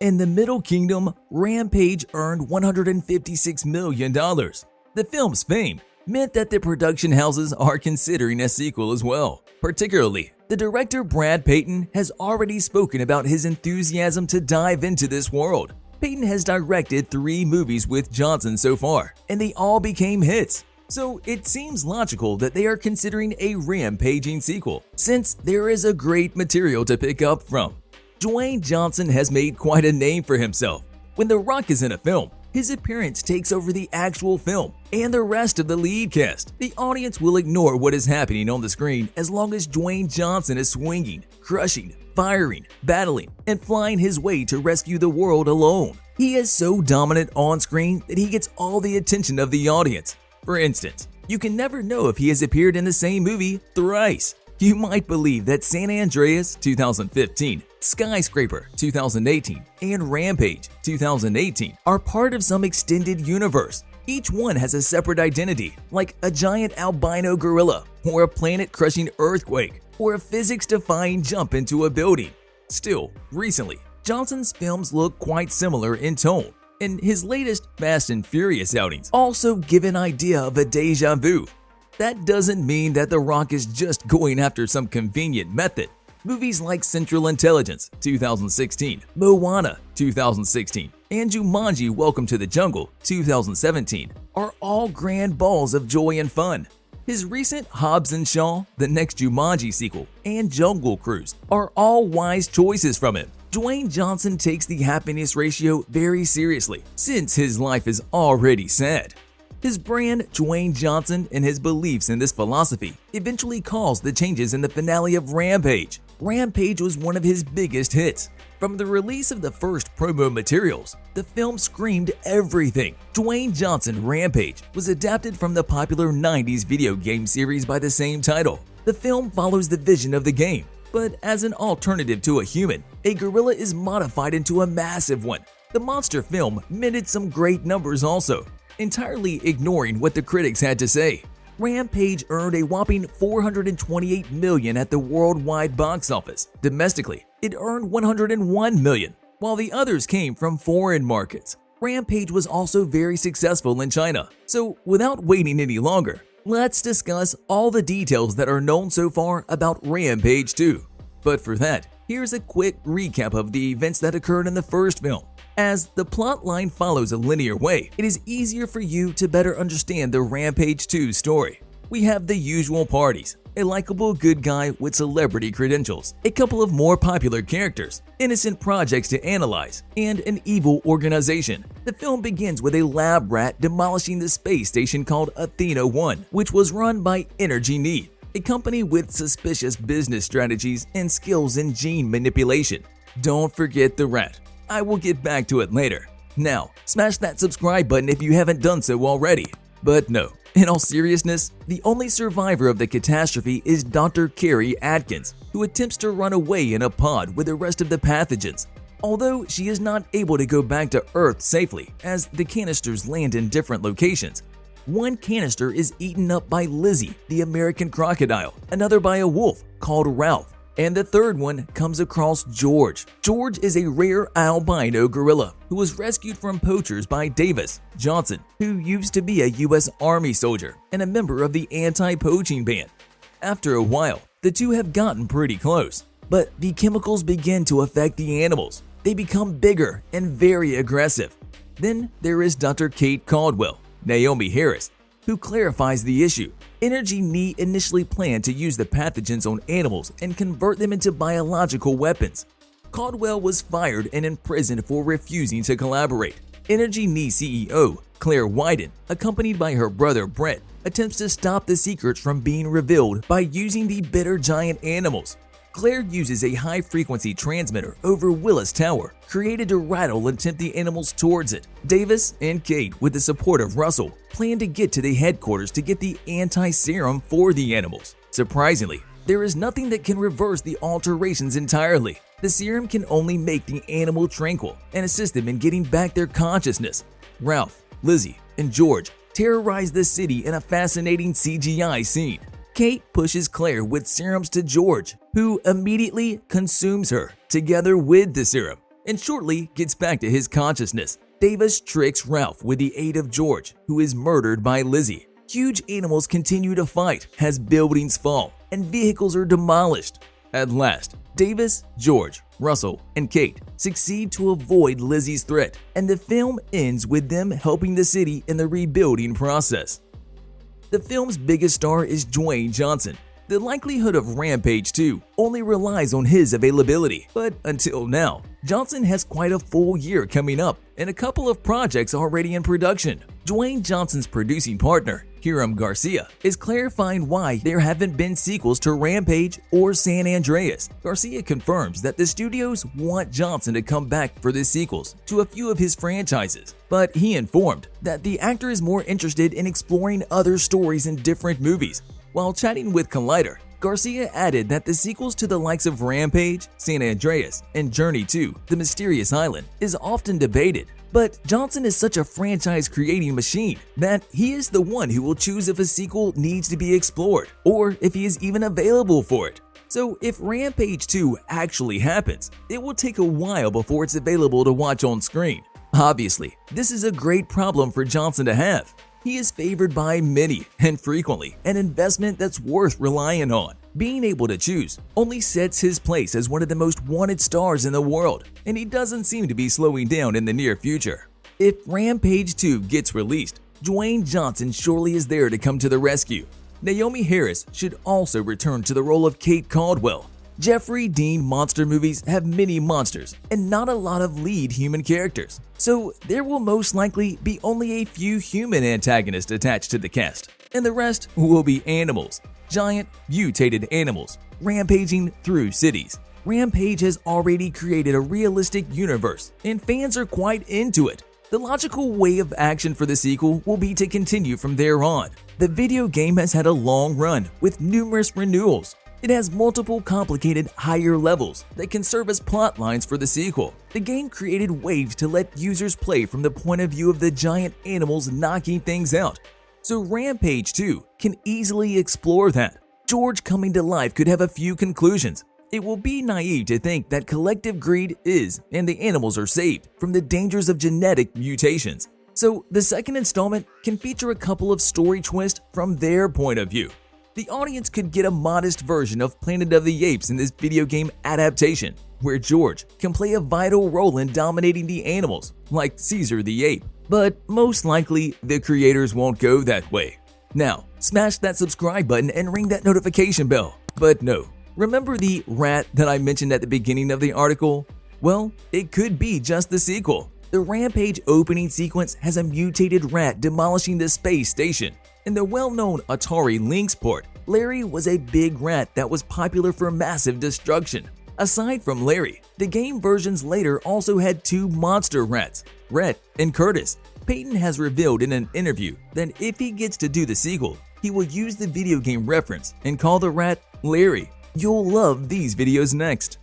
In the Middle Kingdom, Rampage earned $156 million. The film's fame meant that the production houses are considering a sequel as well. Particularly, the director Brad Peyton has already spoken about his enthusiasm to dive into this world. Peyton has directed 3 movies with Johnson so far, and they all became hits. So it seems logical that they are considering a rampaging sequel, since there is a great material to pick up from. Dwayne Johnson has made quite a name for himself. When The Rock is in a film, his appearance takes over the actual film and the rest of the lead cast. The audience will ignore what is happening on the screen as long as Dwayne Johnson is swinging, crushing, firing, battling, and flying his way to rescue the world alone. He is so dominant on screen that he gets all the attention of the audience. For instance, you can never know if he has appeared in the same movie thrice. You might believe that San Andreas 2015, Skyscraper 2018, and Rampage 2018 are part of some extended universe. Each one has a separate identity, like a giant albino gorilla, or a planet-crushing earthquake, or a physics-defying jump into a building. Still, recently, Johnson's films look quite similar in tone, and his latest Fast and Furious outings also give an idea of a deja vu. That doesn't mean that The Rock is just going after some convenient method. Movies like Central Intelligence 2016, Moana 2016, and Jumanji: Welcome to the Jungle 2017 are all grand balls of joy and fun. His recent Hobbs & Shaw, the next Jumanji sequel, and Jungle Cruise are all wise choices from him. Dwayne Johnson takes the happiness ratio very seriously, since his life is already sad. His brand, Dwayne Johnson, and his beliefs in this philosophy eventually caused the changes in the finale of Rampage. Rampage was one of his biggest hits. From the release of the first promo materials, the film screamed everything. Dwayne Johnson Rampage was adapted from the popular 90s video game series by the same title. The film follows the vision of the game, but as an alternative to a human, a gorilla is modified into a massive one. The monster film minted some great numbers also, entirely ignoring what the critics had to say. Rampage earned a whopping $428 million at the worldwide box office. Domestically, it earned $101 million, while the others came from foreign markets. Rampage was also very successful in China. So without waiting any longer, let's discuss all the details that are known so far about Rampage 2. But for that, here's a quick recap of the events that occurred in the first film. As the plotline follows a linear way, it is easier for you to better understand the Rampage 2 story. We have the usual parties, a likable good guy with celebrity credentials, a couple of more popular characters, innocent projects to analyze, and an evil organization. The film begins with a lab rat demolishing the space station called Athena 1, which was run by Energy Need, a company with suspicious business strategies and skills in gene manipulation. Don't forget the rat. I will get back to it later. Now, smash that subscribe button if you haven't done so already. But no, in all seriousness, the only survivor of the catastrophe is Dr. Carrie Atkins, who attempts to run away in a pod with the rest of the pathogens. Although she is not able to go back to Earth safely, as the canisters land in different locations. One canister is eaten up by Lizzie, the American crocodile, another by a wolf called Ralph, and the third one comes across George. George is a rare albino gorilla who was rescued from poachers by Davis Johnson, who used to be a U.S. Army soldier and a member of the anti-poaching band. After a while, the two have gotten pretty close, but the chemicals begin to affect the animals. They become bigger and very aggressive. Then there is Dr. Kate Caldwell, Naomie Harris, who clarifies the issue. Energy Need initially planned to use the pathogens on animals and convert them into biological weapons. Caldwell was fired and imprisoned for refusing to collaborate. Energy Need CEO Claire Wyden, accompanied by her brother Brett, attempts to stop the secrets from being revealed by using the bitter giant animals. Claire uses a high-frequency transmitter over Willis Tower, created to rattle and tempt the animals towards it. Davis and Kate, with the support of Russell, plan to get to the headquarters to get the anti-serum for the animals. Surprisingly, there is nothing that can reverse the alterations entirely. The serum can only make the animal tranquil and assist them in getting back their consciousness. Ralph, Lizzie, and George terrorize the city in a fascinating CGI scene. Kate pushes Claire with serums to George, who immediately consumes her, together with the serum. and shortly gets back to his consciousness. Davis tricks Ralph with the aid of George, who is murdered by Lizzie. Huge animals continue to fight as buildings fall and vehicles are demolished. At last, Davis, George, Russell, and Kate succeed to avoid Lizzie's threat, and the film ends with them helping the city in the rebuilding process. The film's biggest star is Dwayne Johnson. The likelihood of Rampage 2 only relies on his availability, but until now, Johnson has quite a full year coming up and a couple of projects already in production. Dwayne Johnson's producing partner, Hiram Garcia, is clarifying why there haven't been sequels to Rampage or San Andreas. Garcia confirms that the studios want Johnson to come back for the sequels to a few of his franchises, but he informed that the actor is more interested in exploring other stories in different movies. While chatting with Collider, Garcia added that the sequels to the likes of Rampage, San Andreas, and Journey to the Mysterious Island is often debated, but Johnson is such a franchise-creating machine that he is the one who will choose if a sequel needs to be explored or if he is even available for it. So if Rampage 2 actually happens, it will take a while before it's available to watch on screen. Obviously, this is a great problem for Johnson to have. He is favored by many and frequently an investment that's worth relying on. Being able to choose only sets his place as one of the most wanted stars in the world, and he doesn't seem to be slowing down in the near future. If Rampage 2 gets released, Dwayne Johnson surely is there to come to the rescue. Naomie Harris should also return to the role of Kate Caldwell. Jeffrey Dean monster movies have many monsters and not a lot of lead human characters, so there will most likely be only a few human antagonists attached to the cast, and the rest will be animals, giant, mutated animals, rampaging through cities. Rampage has already created a realistic universe, and fans are quite into it. The logical way of action for the sequel will be to continue from there on. The video game has had a long run with numerous renewals. It has multiple complicated higher levels that can serve as plot lines for the sequel. The game created waves to let users play from the point of view of the giant animals knocking things out. So Rampage 2 can easily explore that. George coming to life could have a few conclusions. It will be naive to think that collective greed is and the animals are saved from the dangers of genetic mutations. So the second installment can feature a couple of story twists from their point of view. The audience could get a modest version of Planet of the Apes in this video game adaptation, where George can play a vital role in dominating the animals, like Caesar the ape. But most likely, the creators won't go that way. Now, smash that subscribe button and ring that notification bell. But no, remember the rat that I mentioned at the beginning of the article? Well, it could be just the sequel. The Rampage opening sequence has a mutated rat demolishing the space station. In the well-known Atari Lynx port, Larry was a big rat that was popular for massive destruction. Aside from Larry, the game versions later also had two monster rats, Rhett and Curtis. Peyton has revealed in an interview that if he gets to do the sequel, he will use the video game reference and call the rat Larry. You'll love these videos next.